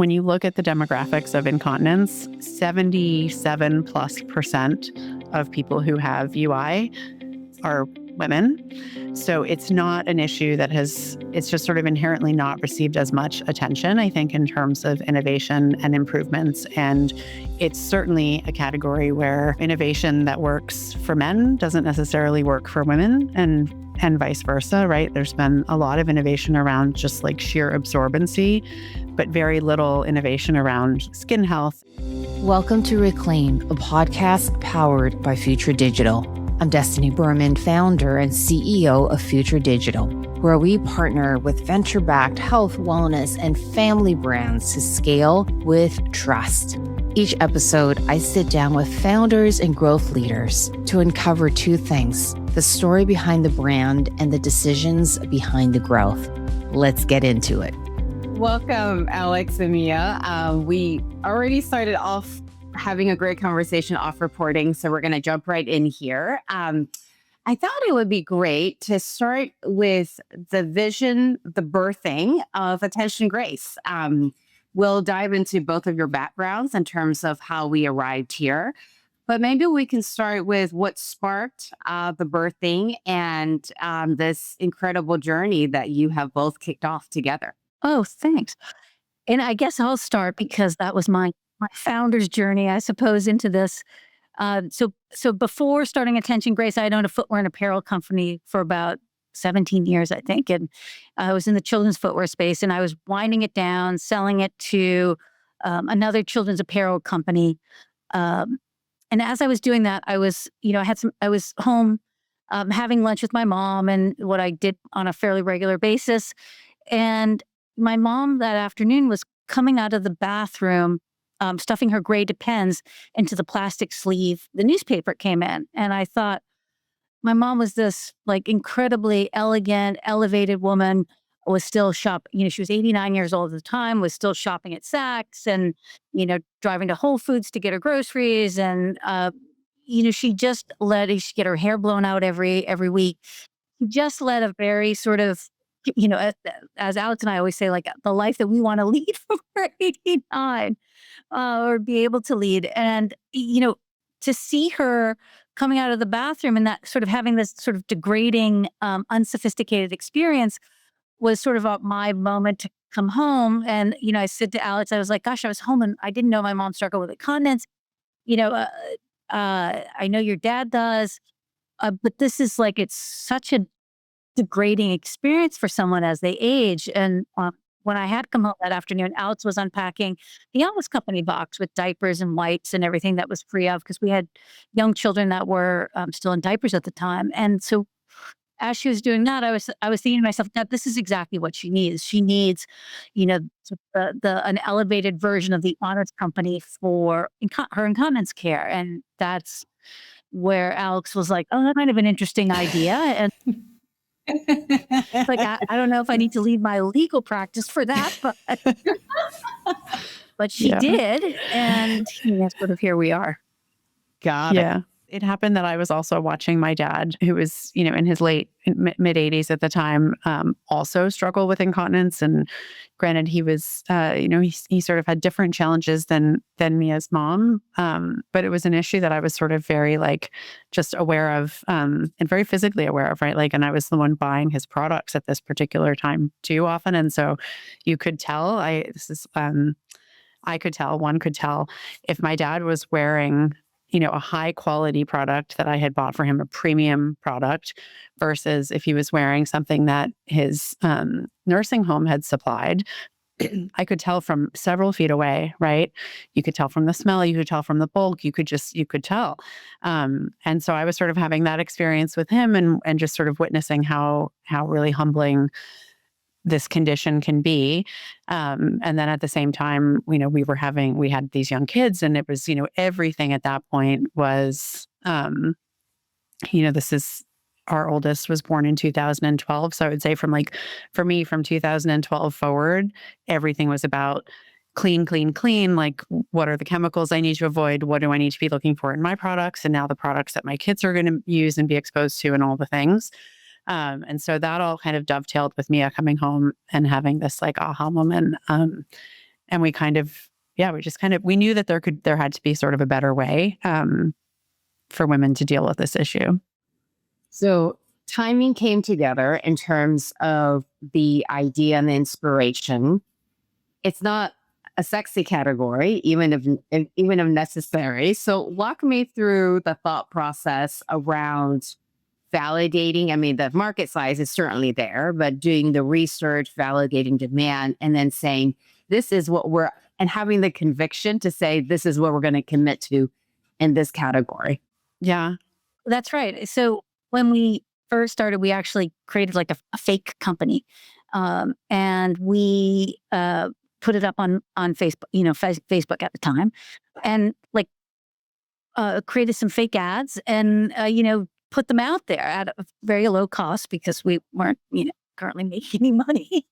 when you look at the demographics of incontinence, 77+% of people who have UI are women. So it's not an issue it's just sort of inherently not received as much attention, I think, in terms of innovation and improvements. And it's certainly a category where innovation that works for men doesn't necessarily work for women, and vice versa, right? There's been a lot of innovation around just like sheer absorbency, but very little innovation around skin health. Welcome to Reclaim, a podcast powered by Future Digital. I'm Destinee Berman, founder and CEO of Future Digital, where we partner with venture-backed health, wellness, and family brands to scale with trust. Each episode, I sit down with founders and growth leaders to uncover two things: the story behind the brand and the decisions behind the growth. Let's get into it. Welcome, Alex and Mia. We already started off having a great conversation off reporting, so we're going to jump right in here. I thought it would be great to start with the vision, the birthing of Attention Grace. We'll dive into both of your backgrounds in terms of how we arrived here, but maybe we can start with what sparked the birthing and this incredible journey that you have both kicked off together. Oh, thanks. And I guess I'll start because that was my founder's journey, I suppose, into this. So before starting Attention Grace, I had owned a footwear and apparel company for about 17 years, I think. And I was in the children's footwear space, and I was winding it down, selling it to another children's apparel company. And as I was doing that, I was home having lunch with my mom, and what I did on a fairly regular basis. And my mom that afternoon was coming out of the bathroom, stuffing her gray Depends into the plastic sleeve. The newspaper came in, and I thought, my mom was this like incredibly elegant, elevated woman, was still she was 89 years old at the time, was still shopping at Saks and, driving to Whole Foods to get her groceries. And, she get her hair blown out every week. She just led a very sort of, as Alex and I always say, like the life that we want to lead for 89 or be able to lead. And, to see her coming out of the bathroom and that sort of having this sort of degrading, unsophisticated experience was sort of my moment to come home. And, I said to Alex, I was like, gosh, I was home and I didn't know my mom struggled with incontinence. I know your dad does, but this is like, it's such a degrading experience for someone as they age. And when I had come home that afternoon, Alex was unpacking the Alex company box with diapers and wipes and everything that was free of, because we had young children that were still in diapers at the time. And so as she was doing that, I was thinking to myself, that this is exactly what she needs. She needs, an elevated version of the Honors Company for her incontinence care. And that's where Alex was like, oh, that's kind of an interesting idea. And like, I don't know if I need to leave my legal practice for that, but she did. And sort of here we are. Got it. It happened that I was also watching my dad, who was, in his mid 80s at the time, also struggle with incontinence. And granted, he was, he sort of had different challenges than Mia's mom. But it was an issue that I was sort of very just aware of, and very physically aware of, right? And I was the one buying his products at this particular time too often. And so you could tell, one could tell if my dad was wearing a high quality product that I had bought for him, a premium product, versus if he was wearing something that his nursing home had supplied. I could tell from several feet away, right? You could tell from the smell, you could tell from the bulk, you could tell. And so I was sort of having that experience with him and just sort of witnessing how really humbling this condition can be. And then at the same time, we had these young kids, and it was, everything at that point was, our oldest was born in 2012. So I would say from 2012 forward, everything was about clean. Like, what are the chemicals I need to avoid? What do I need to be looking for in my products? And now the products that my kids are going to use and be exposed to, and all the things. And so that all kind of dovetailed with Mia coming home and having this aha moment. And we kind of, we knew that there had to be sort of a better way for women to deal with this issue. So timing came together in terms of the idea and the inspiration. It's not a sexy category, even if necessary. So walk me through the thought process around validating. I mean, the market size is certainly there, but doing the research, validating demand, and then saying, this is what and having the conviction to say, this is what we're going to commit to in this category. Yeah. That's right. So when we first started, we actually created like a fake company. And we put it up on Facebook, Facebook at the time, and like created some fake ads and, put them out there at a very low cost because we weren't, currently making any money.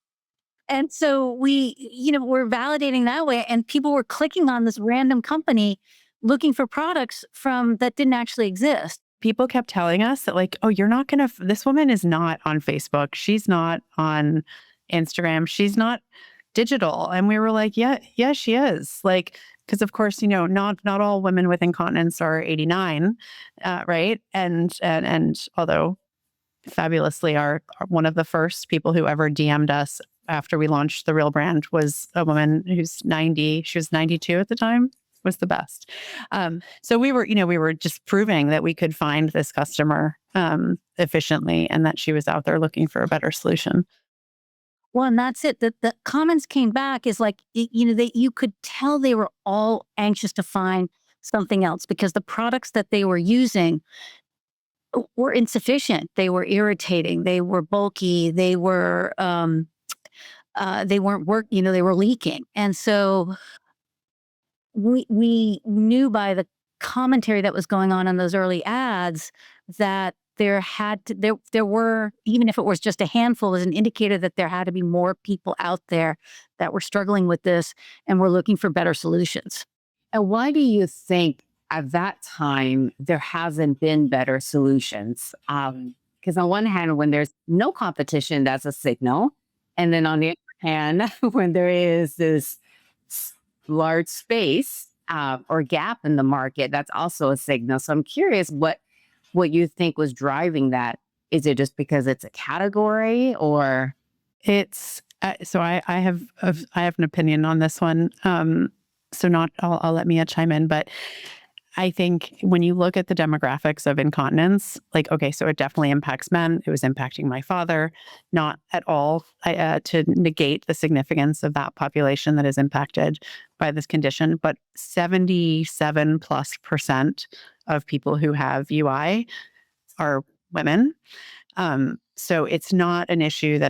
And so we, we're validating that way, and people were clicking on this random company looking for products that didn't actually exist. People kept telling us that like, oh, this woman is not on Facebook. She's not on Instagram. She's not digital. And we were like, yeah, she is. Like, because of course, not all women with incontinence are 89, right? And although fabulously, are one of the first people who ever DM'd us after we launched the Real brand was a woman who's 90. She was 92 at the time. Was the best. So we were just proving that we could find this customer efficiently, and that she was out there looking for a better solution. Well, and that's it. The comments came back is like, you could tell they were all anxious to find something else because the products that they were using were insufficient. They were irritating. They were bulky. They were, they weren't they were leaking. And so we knew by the commentary that was going on in those early ads that there were, even if it was just a handful, as an indicator that there had to be more people out there that were struggling with this and were looking for better solutions. And why do you think at that time there hasn't been better solutions? Because on one hand, when there's no competition, that's a signal. And then on the other hand, when there is this large space or gap in the market, that's also a signal. So I'm curious what you think was driving that. Is it just because it's a category, or it's so I have an opinion on this one. I'll let Mia chime in, but I think when you look at the demographics of incontinence, like, okay, so it definitely impacts men. It was impacting my father, not at all to negate the significance of that population that is impacted by this condition. But 77+% of people who have UI are women. So it's not an issue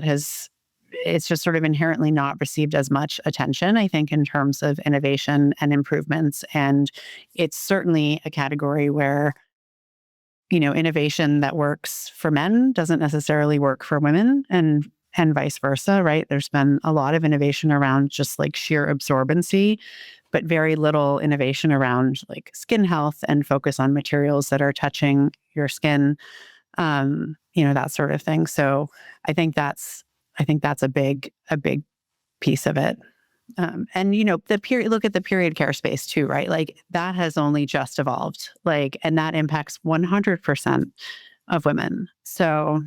it's just sort of inherently not received as much attention, I think, in terms of innovation and improvements. And it's certainly a category where, innovation that works for men doesn't necessarily work for women, and vice versa, right? There's been a lot of innovation around just like sheer absorbency, but very little innovation around like skin health and focus on materials that are touching your skin, that sort of thing. So I think that's a big piece of it. And look at the period care space too, right? Like that has only just evolved, and that impacts 100% of women. So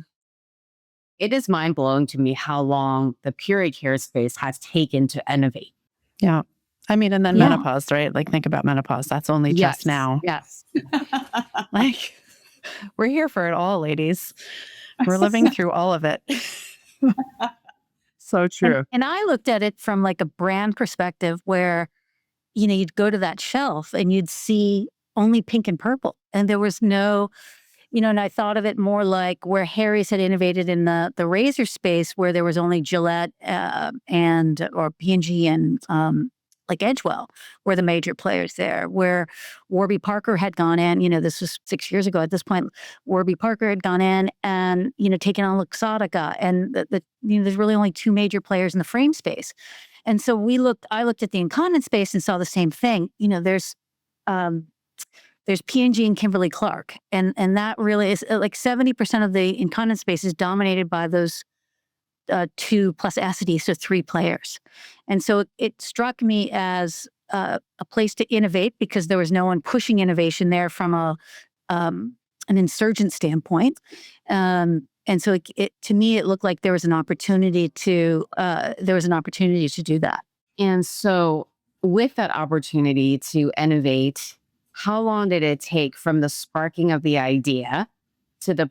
it is mind blowing to me how long the period care space has taken to innovate. Yeah. I mean, and then menopause, right? Like think about menopause. That's only just now. Yes. Like we're here for it all, ladies. We're living through all of it. So true. And I looked at it from like a brand perspective where, you'd go to that shelf and you'd see only pink and purple. And there was no, and I thought of it more like where Harry's had innovated in the razor space where there was only Gillette or P&G and like Edgewell were the major players there, where Warby Parker had gone in, this was 6 years ago at this point, Warby Parker had gone in and, taken on Luxottica, and there's really only two major players in the frame space. And so I looked at the incontinence space and saw the same thing. There's P&G and Kimberly-Clark, and that really is like 70% of the incontinence space is dominated by those 2 plus Essity, so 3 players. And so it struck me as a place to innovate because there was no one pushing innovation there from an insurgent standpoint. And so to me, it looked like there was an opportunity to do that. And so with that opportunity to innovate, how long did it take from the sparking of the idea to the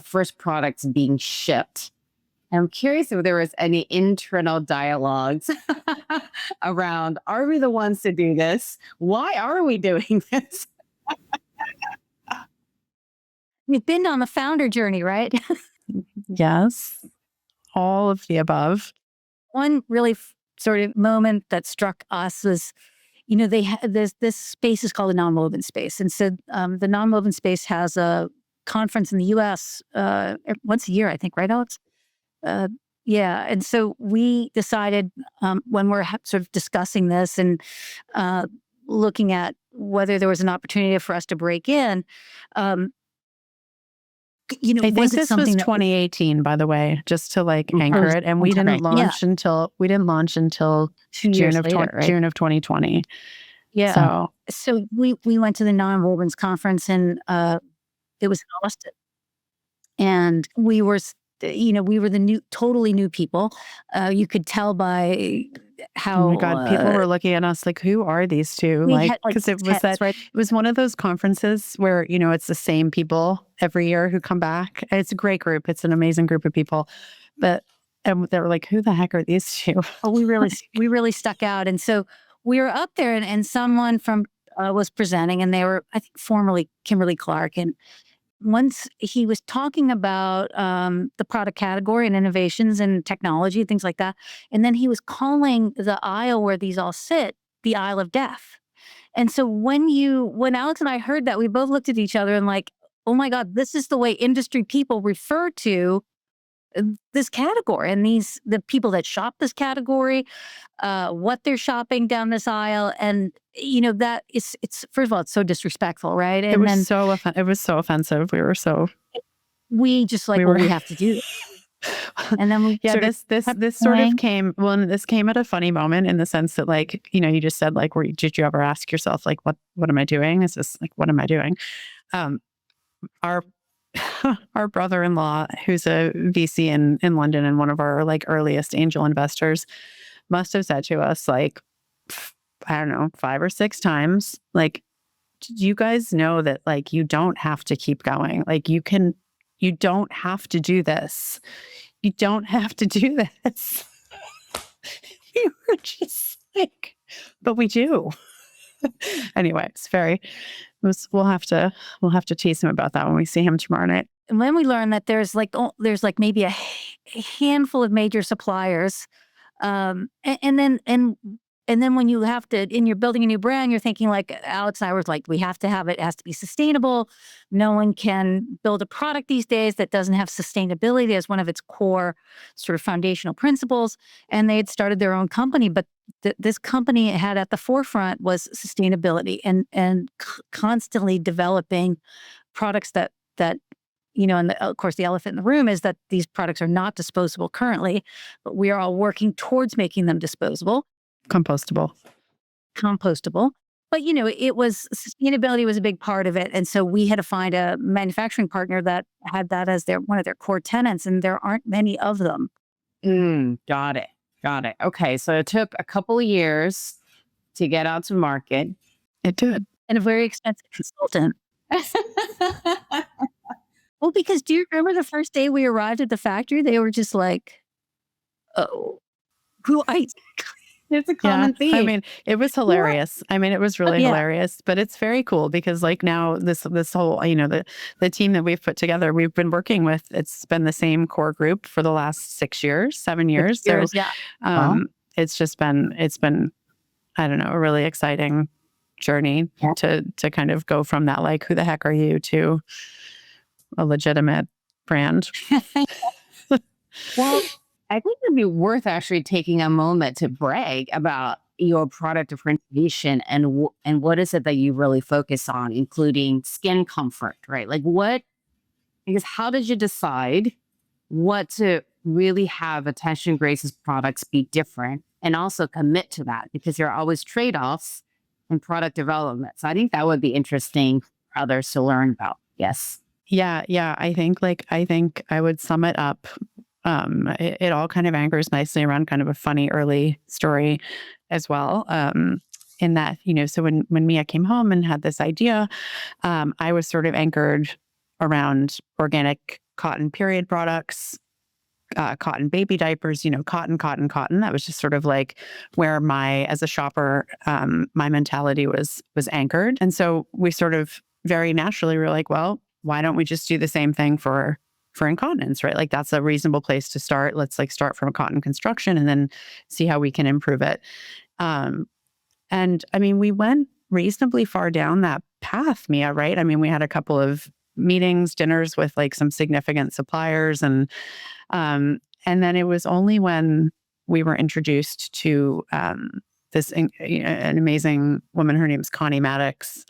first products being shipped? I'm curious if there was any internal dialogues around, are we the ones to do this? Why are we doing this? You've been on the founder journey, right? Yes. All of the above. One really sort of moment that struck us was, this space is called the Nonwoven space. And so the Nonwoven space has a conference in the US once a year, I think, right, Alex? Yeah. And so we decided when we're sort of discussing this and looking at whether there was an opportunity for us to break in, I think this was 2018, by the way, just to anchor it. And we didn't launch until June of 2020. Yeah. So we went to the Nonwovens conference and it was in Austin. And we were the totally new people. You could tell by how. Oh my God, people were looking at us like, who are these two? Because it was one of those conferences where, it's the same people every year who come back. It's a great group. It's an amazing group of people. But they were like, who the heck are these two? Oh, we really stuck out. And so we were up there and someone from was presenting and they were, I think, formerly Kimberly Clark. And once he was talking about the product category and innovations and technology, things like that. And then he was calling the aisle where these all sit, the aisle of death. And so when Alex and I heard that, we both looked at each other and like, oh my God, this is the way industry people refer to this category and the people that shop this category, what they're shopping down this aisle. And that it's first of all, it's so disrespectful, right? And it was so offensive. We just we have to do it. And then this sort of came at a funny moment in the sense that you just said did you ever ask yourself what am I doing? Is this what am I doing? Our brother-in-law, who's a VC in London and one of our earliest angel investors, must have said to us I don't know, 5 or 6 times, you guys know that you don't have to keep going. You don't have to do this. You don't have to do this. We were just but we do. Anyway, we'll have to tease him about that when we see him tomorrow night. And when we learned that there's maybe a handful of major suppliers, and then when you have to, and you're building a new brand, you're thinking Alex and I were we have to have it has to be sustainable. No one can build a product these days that doesn't have sustainability as one of its core sort of foundational principles. And they had started their own company, but this company had at the forefront was sustainability and constantly developing products that and of course the elephant in the room is that these products are not disposable currently, but we are all working towards making them disposable. Compostable. But it was sustainability was a big part of it. And so we had to find a manufacturing partner that had that as one of their core tenets, and there aren't many of them. Got it. Okay. So it took a couple of years to get out to market. It did. And a very expensive consultant. Well, because do you remember the first day we arrived at the factory? They were just oh, who I... It's a common theme. I mean, it was hilarious. I mean, it was really hilarious, but it's very cool because now this whole, the team that we've put together, we've been working with, it's been the same core group for the last 7 years. So it's been, I don't know, a really exciting journey to kind of go from that, who the heck are you, to a legitimate brand. Well, I think it'd be worth actually taking a moment to brag about your product differentiation and what is it that you really focus on, including skin comfort, right? Because how did you decide what to really have Attention Grace's products be different and also commit to that, because there are always trade-offs in product development. So I think that would be interesting for others to learn about. Yes. Yeah. I think I would sum it up. It all kind of anchors nicely around kind of a funny early story as well. In that, so when Mia came home and had this idea, I was sort of anchored around organic cotton period products, cotton baby diapers, cotton. That was just sort of like where as a shopper, my mentality was anchored. And so we sort of very naturally were like, well, why don't we just do the same thing for incontinence, right? Like that's a reasonable place to start. Let's start from cotton construction and then see how we can improve it. And I mean, we went reasonably far down that path, Mia, right? I mean, we had a couple of meetings, dinners with some significant suppliers. And then it was only when we were introduced to this an amazing woman. Her name's Connie Maddox.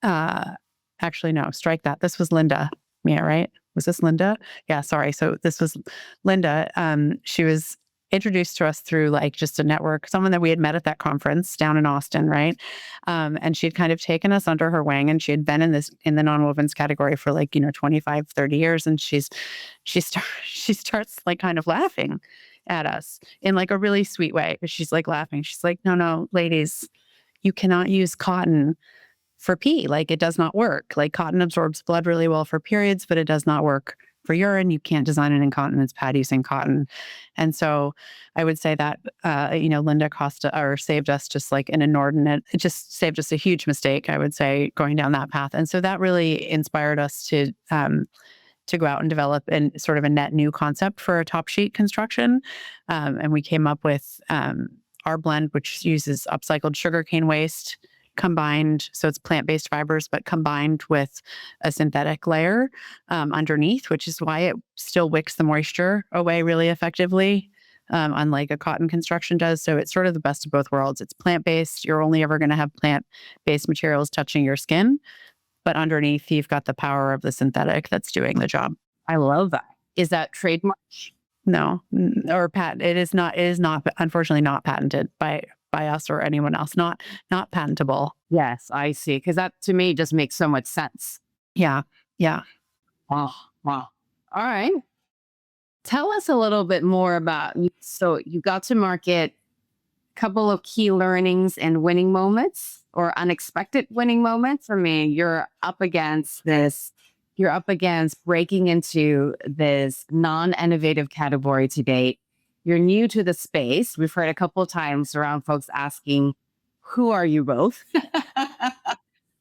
Actually, no, strike that. This was Linda, Mia, right? Was this Linda? Yeah, sorry. So this was Linda. She was introduced to us through just a network, someone that we had met at that conference down in Austin, right? And she'd kind of taken us under her wing, and she had been in the nonwovens category for 25, 30 years. And she starts kind of laughing at us in a really sweet way. She's laughing. She's like, no, ladies, you cannot use cotton for pee. It does not work. Cotton absorbs blood really well for periods, but it does not work for urine. You can't design an incontinence pad using cotton. And so I would say that, Linda saved us just it just saved us a huge mistake, I would say, going down that path. And so that really inspired us to go out and develop sort of a net new concept for a top sheet construction. And we came up with our blend, which uses upcycled sugarcane waste combined, so it's plant-based fibers, but combined with a synthetic layer underneath, which is why it still wicks the moisture away really effectively, unlike a cotton construction does. So it's sort of the best of both worlds. It's plant-based. You're only ever going to have plant-based materials touching your skin, but underneath you've got the power of the synthetic that's doing the job. I love that. Is that trademark? No, or patent. It is not, unfortunately not patented by us or anyone else, not patentable. Yes, I see. Because that to me just makes so much sense. Yeah. Wow. All right. Tell us a little bit more about, so you got to market, a couple of key learnings and winning moments or unexpected winning moments. I mean, you're up against breaking into this non-innovative category to date. You're new to the space. We've heard a couple of times around folks asking, who are you both?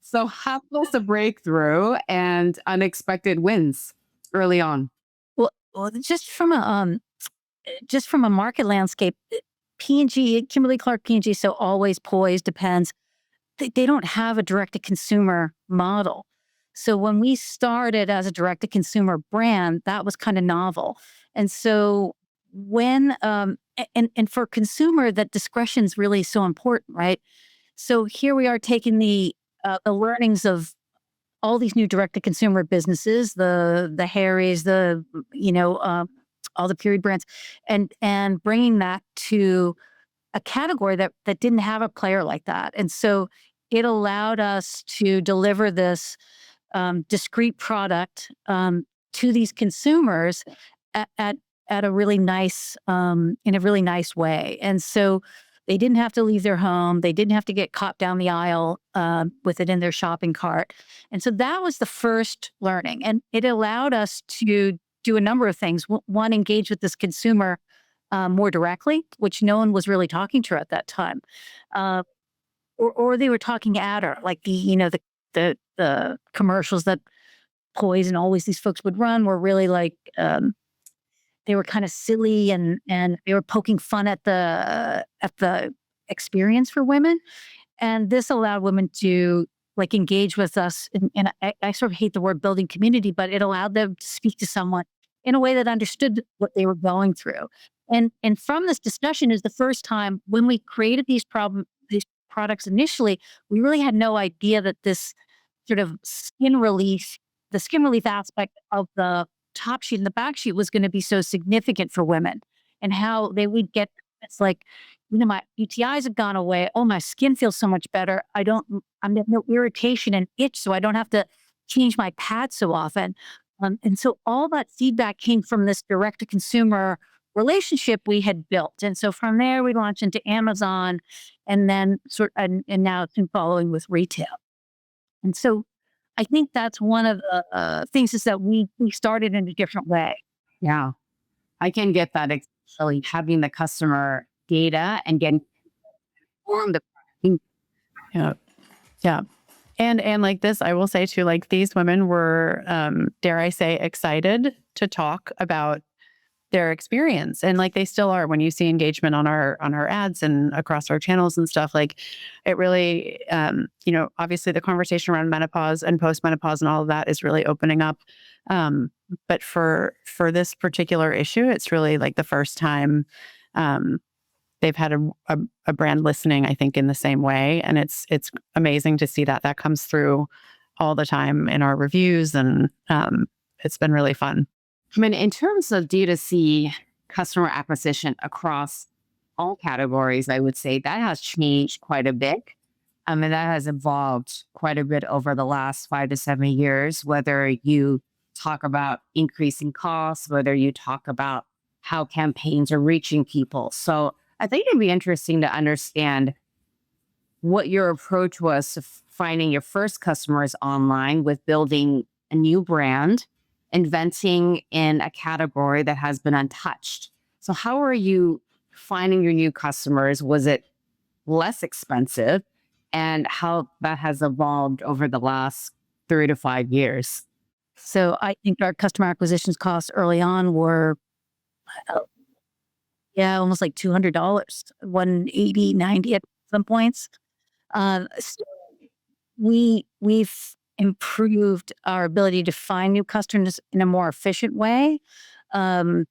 So how was the breakthrough and unexpected wins early on? Well, just from a market landscape, P&G, Kimberly-Clark P&G, so always poised, depends. They don't have a direct-to-consumer model. So when we started as a direct-to-consumer brand, that was kind of novel. And so when and for consumer, that discretion is really so important, right? So here we are taking the learnings of all these new direct-to-consumer businesses, the Harry's, all the period brands, and bringing that to a category that didn't have a player like that. And so it allowed us to deliver this discrete product to these consumers at a really nice, in a really nice way. And so they didn't have to leave their home. They didn't have to get caught down the aisle with it in their shopping cart. And so that was the first learning. And it allowed us to do a number of things. One, engage with this consumer more directly, which no one was really talking to her at that time. Or they were talking at her, like the commercials that Poise and always these folks would run were really they were kind of silly and they were poking fun at the experience for women. And this allowed women to engage with us. And I sort of hate the word building community, but it allowed them to speak to someone in a way that understood what they were going through. And from this discussion is the first time when we created these products initially, we really had no idea that this sort of the skin relief aspect of the top sheet and the back sheet was going to be so significant for women, and how they would get, it's like, my UTIs have gone away. Oh, my skin feels so much better. I'm no irritation and itch, so I don't have to change my pads so often. And so all that feedback came from this direct to consumer relationship we had built. And so from there, we launched into Amazon, and then and now it's been following with retail. And so I think that's one of the things, is that we started in a different way. Yeah, I can get that. Actually, having the customer data and getting informed. Yeah. And like this, I will say too, like these women were, dare I say, excited to talk about their experience. And like they still are. When you see engagement on our ads and across our channels and stuff, like it really, obviously the conversation around menopause and postmenopause and all of that is really opening up. But for this particular issue, it's really like the first time they've had a brand listening, I think, in the same way. And it's amazing to see that comes through all the time in our reviews. And it's been really fun. I mean, in terms of D2C customer acquisition across all categories, I would say that has changed quite a bit. I mean, that has evolved quite a bit over the last 5 to 7 years, whether you talk about increasing costs, whether you talk about how campaigns are reaching people. So I think it'd be interesting to understand what your approach was to finding your first customers online with building a new brand, inventing in a category that has been untouched. So how are you finding your new customers? Was it less expensive? And how that has evolved over the last 3 to 5 years? So I think our customer acquisitions costs early on were, almost like $200, $180, $90 at some points. So we've improved our ability to find new customers in a more efficient way. So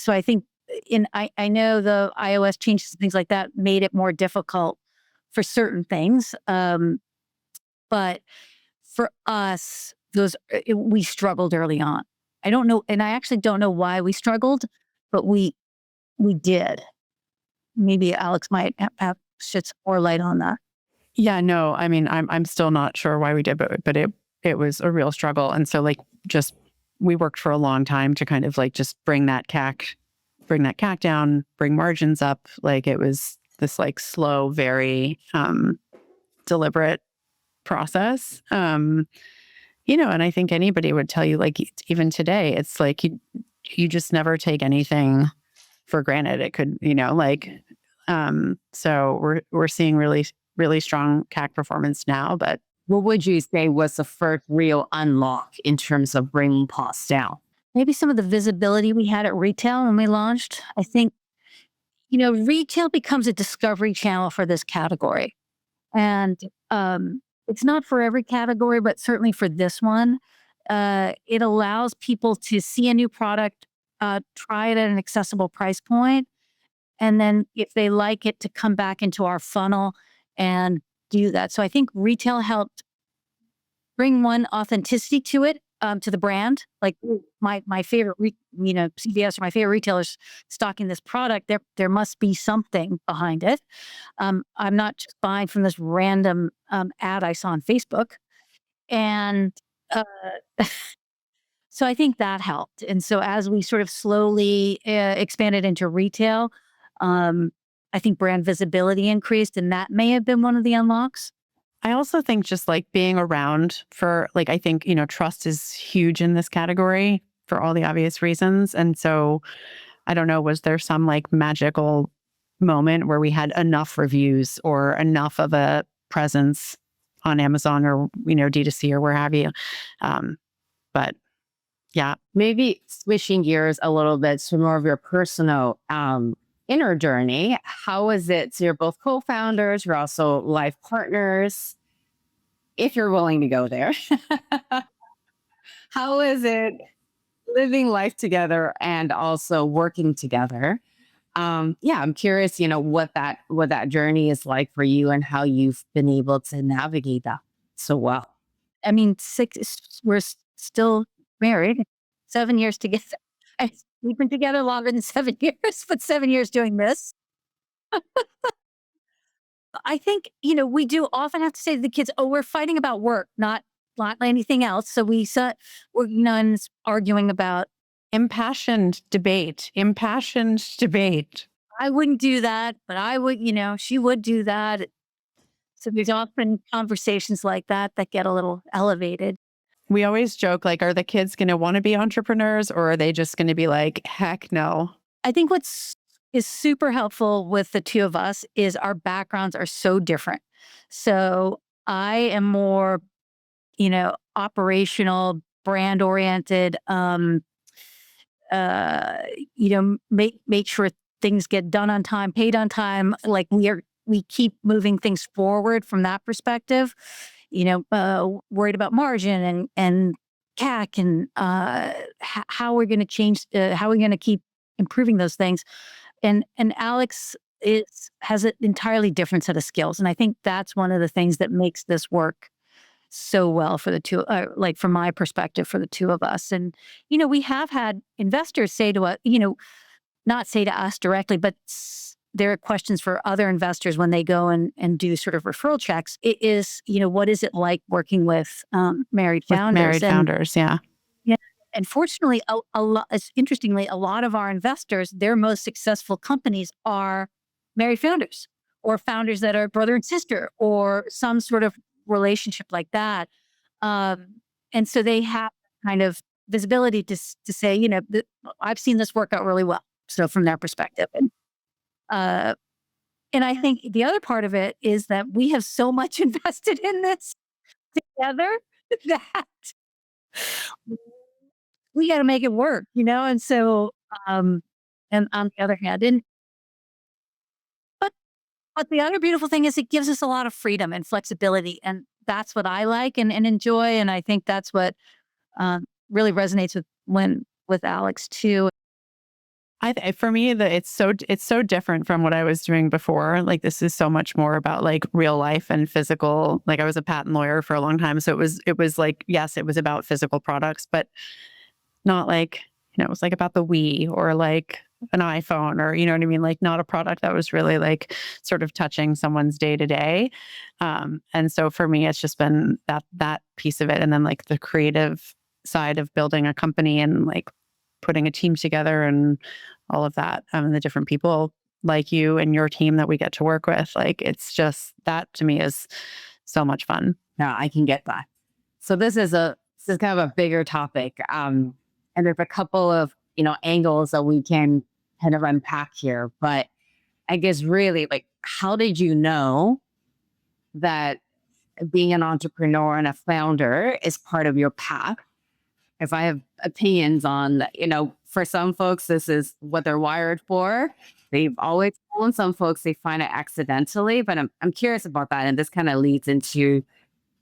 I think I know the iOS changes and things like that made it more difficult for certain things. But for us, we struggled early on. I don't know, and I actually don't know why we struggled, but we did. Maybe Alex might have shed some more light on that. Yeah, no, I mean, I'm still not sure why we did, but it was a real struggle. And so like we worked for a long time to kind of like just bring that CAC down, bring margins up. Like it was this like slow, very deliberate process. And I think anybody would tell you, like even today, it's like you just never take anything for granted. It could, so we're seeing really, really strong CAC performance now. But what would you say was the first real unlock in terms of bringing costs down? Maybe some of the visibility we had at retail when we launched. I think, retail becomes a discovery channel for this category. And it's not for every category, but certainly for this one. It allows people to see a new product, try it at an accessible price point, and then if they like it, to come back into our funnel and do that. So I think retail helped bring one authenticity to it, to the brand. Like my favorite, CVS or my favorite retailers stocking this product. There must be something behind it. I'm not just buying from this random ad I saw on Facebook, and so I think that helped. And so as we sort of slowly expanded into retail, I think brand visibility increased, and that may have been one of the unlocks. I also think just like being around for like, I think, trust is huge in this category for all the obvious reasons. And so I don't know, was there some like magical moment where we had enough reviews or enough of a presence on Amazon or, D2C or where have you. But yeah. Maybe switching gears a little bit to more of your personal inner journey. How is it? So you're both co-founders, you're also life partners, if you're willing to go there. How is it living life together and also working together? I'm curious, what that journey is like for you and how you've been able to navigate that so well. I mean, we're still married. 7 years together. We've been together longer than 7 years, but 7 years doing this. I think, we do often have to say to the kids, oh, we're fighting about work, not anything else. So we're nuns arguing about impassioned debate. I wouldn't do that, but I would, she would do that. So there's often conversations like that get a little elevated. We always joke, like, are the kids going to want to be entrepreneurs, or are they just going to be like, heck no? I think is super helpful with the two of us is our backgrounds are so different. So I am more, operational, brand oriented, make sure things get done on time, paid on time. Like we keep moving things forward from that perspective, worried about margin and CAC and how we're going to change, how we're going to keep improving those things. And Alex has an entirely different set of skills. And I think that's one of the things that makes this work so well for the two, from my perspective, for the two of us. And, we have had investors say to us, not say to us directly, but there are questions for other investors when they go and do sort of referral checks. It is, what is it like working with married founders? Yeah. Yeah. And fortunately, interestingly, a lot of our investors, their most successful companies are married founders or founders that are brother and sister or some sort of relationship like that. And so they have kind of visibility to say, I've seen this work out really well. So from their perspective. And I think the other part of it is that we have so much invested in this together that we got to make it work, and so, and on the other hand, but the other beautiful thing is it gives us a lot of freedom and flexibility. And that's what I like and enjoy. And I think that's what really resonates with Alex too. For me, it's so different from what I was doing before. Like, this is so much more about like real life and physical. Like, I was a patent lawyer for a long time, so it was like, yes, it was about physical products, but not like, it was like about the Wii or like an iPhone or, you know what I mean? Like, not a product that was really like sort of touching someone's day to day. And so for me, it's just been that piece of it, and then like the creative side of building a company and like putting a team together and all of that, and the different people like you and your team that we get to work with. Like, it's just, that to me is so much fun. No, I can get that. So this is kind of a bigger topic. And there's a couple of, angles that we can kind of unpack here. But I guess really, like, how did you know that being an entrepreneur and a founder is part of your path? If I have opinions on, for some folks, this is what they're wired for. They've always known. Some folks, they find it accidentally, but I'm curious about that. And this kind of leads into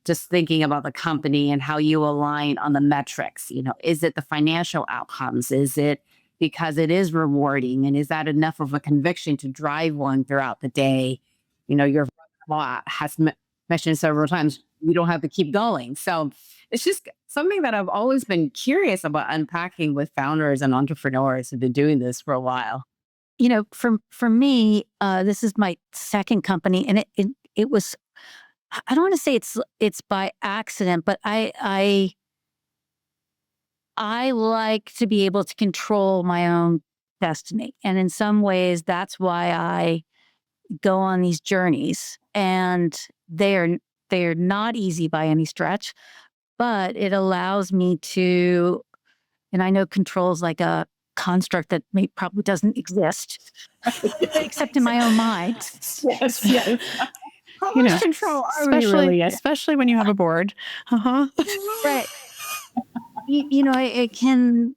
just thinking about the company and how you align on the metrics. Is it the financial outcomes? Is it because it is rewarding? And is that enough of a conviction to drive one throughout the day? Your law has mentioned several times, we don't have to keep going. So it's just something that I've always been curious about unpacking with founders and entrepreneurs who've been doing this for a while. For me, this is my second company, and it was, I don't want to say it's by accident, but I like to be able to control my own destiny. And in some ways, that's why I go on these journeys. And they're not easy by any stretch, but it allows me to, and I know control is like a construct that probably doesn't exist, except in my own mind. Yes. How much control are we really? Especially when you have a board. Right. I can,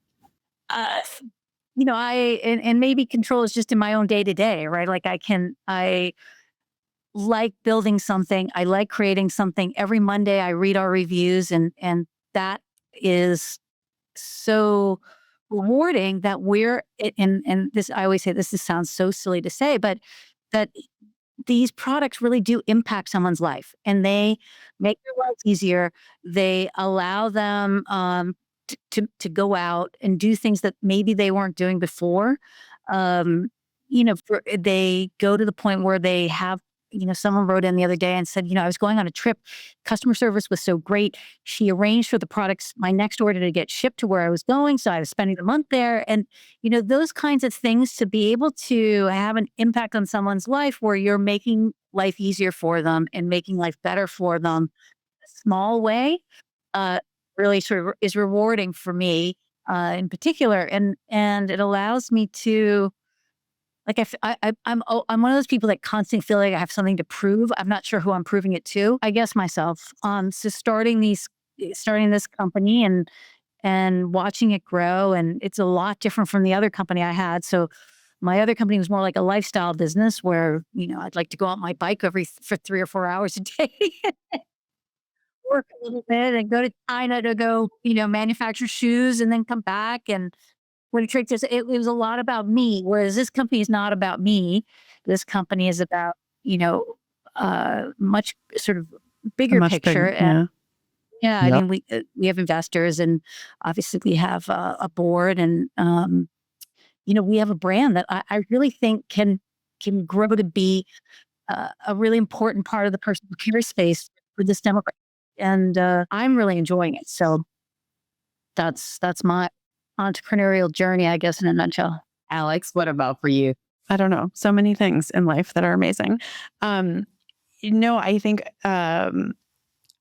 and maybe control is just in my own day to day, right? Like I like building something. I like creating something. Every Monday I read our reviews, and that is so rewarding that and this, I always say this sounds so silly to say, but that these products really do impact someone's life, and they make their lives easier. They allow them to go out and do things that maybe they weren't doing before. They go to the point where they have, someone wrote in the other day and said, I was going on a trip. Customer service was so great. She arranged for the products, my next order, to get shipped to where I was going. So I was spending the month there. And, those kinds of things, to be able to have an impact on someone's life where you're making life easier for them and making life better for them, a small way, really sort of is rewarding for me in particular. And it allows me to, like, I'm one of those people that constantly feel like I have something to prove. I'm not sure who I'm proving it to. I guess myself. So starting this company and watching it grow, and it's a lot different from the other company I had. So my other company was more like a lifestyle business where, I'd like to go on my bike for 3 or 4 hours a day, work a little bit, and go to China to go, manufacture shoes, and then come back. And when it tricked us, it was a lot about me, whereas this company is not about me. This company is about, much sort of bigger picture. And I mean, we have investors, and obviously we have a board, and we have a brand that I really think can grow to be a really important part of the personal care space for this demographic. And I'm really enjoying it. So that's my entrepreneurial journey, I guess, in a nutshell. Alex, what about for you? I don't know. So many things in life that are amazing. I think I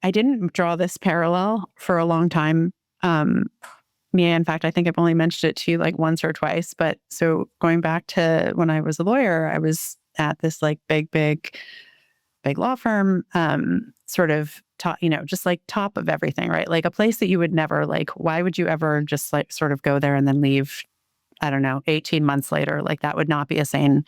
didn't draw this parallel for a long time. In fact, I think I've only mentioned it to you like once or twice. But so going back to when I was a lawyer, I was at this like big law firm, sort of just like top of everything, right? Like a place that you would never, like, why would you ever just like sort of go there and then leave, I don't know, 18 months later? Like that would not be a sane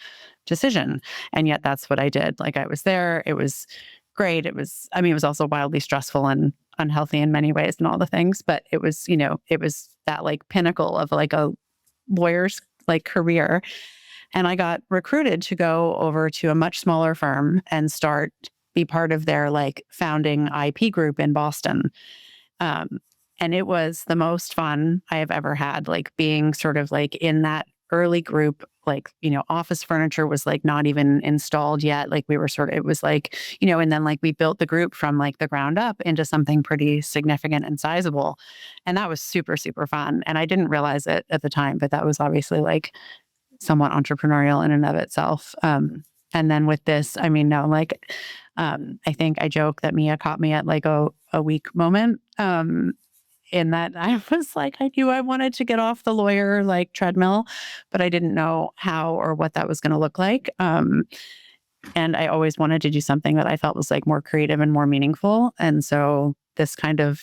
decision. And yet that's what I did. Like I was there. It was great. It was also wildly stressful and unhealthy in many ways and all the things, but it was that like pinnacle of like a lawyer's like career. And I got recruited to go over to a much smaller firm and be part of their like founding IP group in Boston. And it was the most fun I have ever had, like being sort of like in that early group, like, office furniture was like not even installed yet. Like it was like, and then like we built the group from like the ground up into something pretty significant and sizable. And that was super, super fun. And I didn't realize it at the time, but that was obviously somewhat entrepreneurial in and of itself. And then with this, I think I joke that Mia caught me at like a weak moment, in that I was like, I knew I wanted to get off the lawyer like treadmill, but I didn't know how or what that was going to look like. And I always wanted to do something that I felt was like more creative and more meaningful. And so this kind of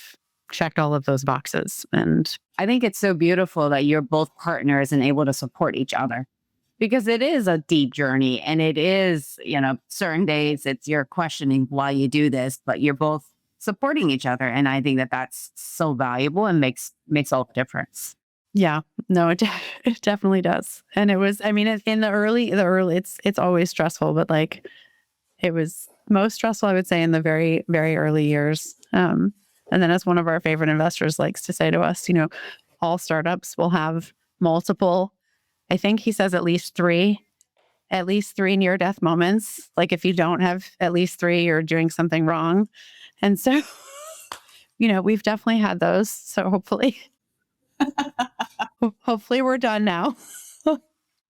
checked all of those boxes. And I think it's so beautiful that you're both partners and able to support each other, because it is a deep journey, and it is, certain days you're questioning why you do this, but you're both supporting each other. And I think that that's so valuable and makes all the difference. Yeah, no, it definitely does. And it was, in the early, it's always stressful, but like it was most stressful, I would say, in the very, very early years. And then as one of our favorite investors likes to say to us, all startups will have multiple, I think he says at least three near-death moments. Like if you don't have at least 3, you're doing something wrong. And so, we've definitely had those. So hopefully we're done now.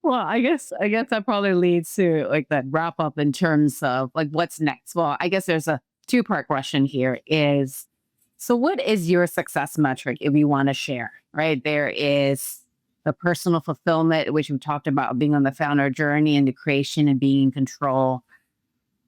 Well, I guess that probably leads to like that wrap up in terms of like what's next. Well, I guess there's a 2-part question here is, so what is your success metric if you want to share, right? There is the personal fulfillment, which we talked about, being on the founder journey into creation and being in control.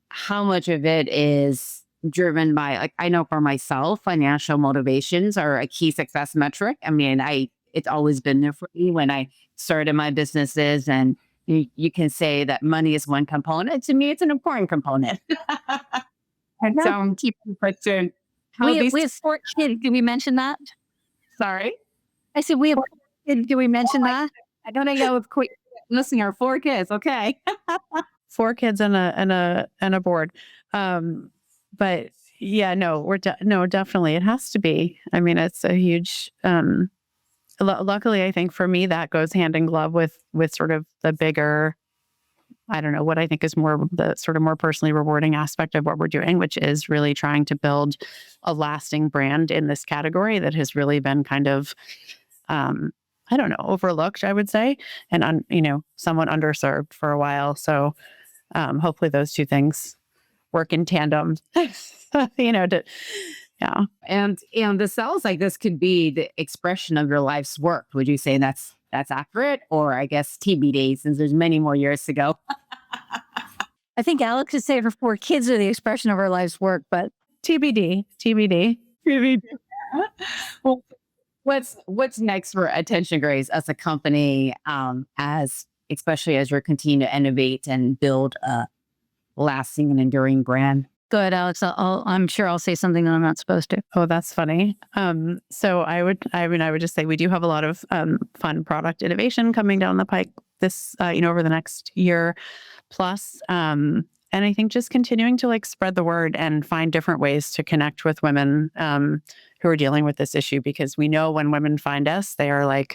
How much of it is driven by, like, I know for myself, financial motivations are a key success metric. It's always been there for me when I started my businesses, and you can say that money is one component. To me, it's an important component. And so I'm keeping question. We have 4 kids. Did we mention that? Sorry? I said we have 4 kids. Did we mention that? I don't know if listening are 4 kids. Okay. 4 kids and a board. But Yeah, no, no, definitely. It has to be. I mean, it's a huge, luckily, I think for me, that goes hand in glove with sort of the bigger, I don't know, what I think is more the sort of more personally rewarding aspect of what we're doing, which is really trying to build a lasting brand in this category that has really been kind of, I don't know, overlooked, I would say, and, somewhat underserved for a while. So hopefully those two things work in tandem, yeah. And this sounds like this could be the expression of your life's work. Would you say that's accurate? Or I guess TBD, since there's many more years to go. I think Alex would say her 4 kids are the expression of her life's work, but TBD. Well, what's next for Attention Grace as a company, especially as you're continuing to innovate and build a lasting and enduring brand? go ahead, Alex. I'm sure I'll say something that I'm not supposed to. Oh, that's funny. So I would just say we do have a lot of fun product innovation coming down the pike this, over the next year plus. And I think just continuing to spread the word and find different ways to connect with women who are dealing with this issue, because we know when women find us, they are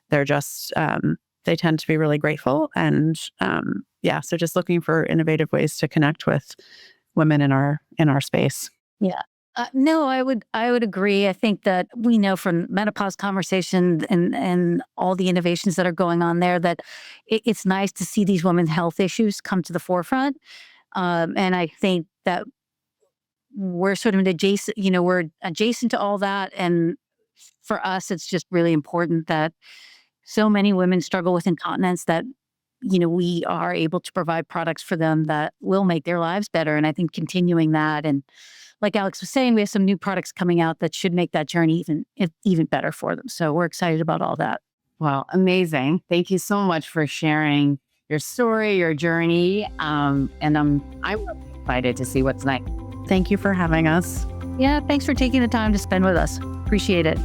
they're just, they tend to be really grateful. And so just looking for innovative ways to connect with women in our space. Yeah. No, I would agree. I think that we know from menopause conversations and all the innovations that are going on there that it's nice to see these women's health issues come to the forefront. And I think that we're sort of we're adjacent to all that. And for us, it's just really important that so many women struggle with incontinence that, we are able to provide products for them that will make their lives better. And I think continuing that, and like Alex was saying, we have some new products coming out that should make that journey even better for them. So we're excited about all that. Well, amazing. Thank you so much for sharing your story, your journey. And I'm excited to see what's next. Thank you for having us. Yeah, thanks for taking the time to spend with us. Appreciate it.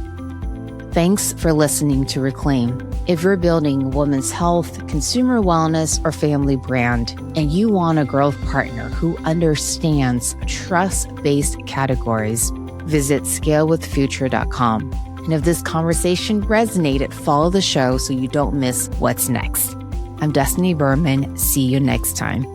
Thanks for listening to Reclaim. If you're building a women's health, consumer wellness, or family brand, and you want a growth partner who understands trust-based categories, visit scalewithfuture.com. And if this conversation resonated, follow the show so you don't miss what's next. I'm Destinee Berman. See you next time.